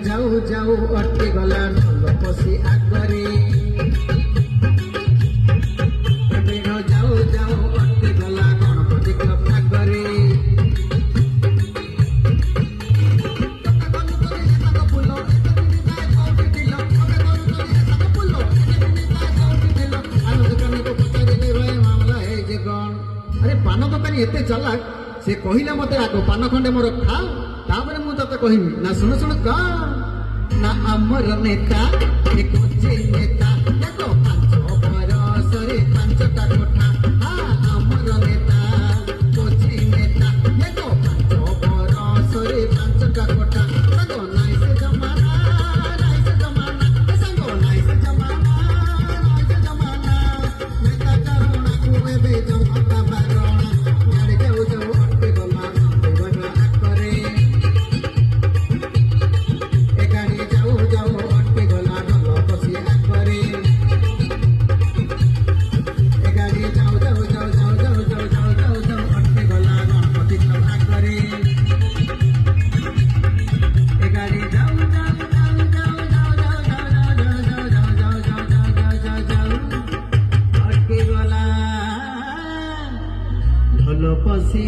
जाऊ जाऊ अटकी गला ढोल पशी आगरे मेघ जाऊ जाऊ अटकी गला गणपति क्लब आगरे अरे पान दोकानी एते चलाक से कहला मत आग पान खंडे मोर खा तापर मु तते कहमी ना सुन सुन का ना अमर नेता एक कोचे नेता देखो 5 बरस रे 5टा कोठा हाँ अमर नेता कोचे नेता देखो 5 बरस रे 5टा कोठा संगो नाई से जमाना संगो नाई से जमाना नेता चारोना कुए बे जमाता बारोना यारे जाऊ जाऊ अटके गला बना करे जाऊ जाऊ अटके गला ढोल पशी आगरे गाड़ी जाऊ जाऊ जाऊ जाऊ जाऊ जाऊ जाऊ जाऊ जाऊ अटके गला गणपति क्लब आगरे गाड़ी जाऊ जाऊ जाऊ जाऊ जाऊ जाऊ जाऊ जाऊ जाऊ जाऊ जाऊ जाऊ अटके गला ढोल पशी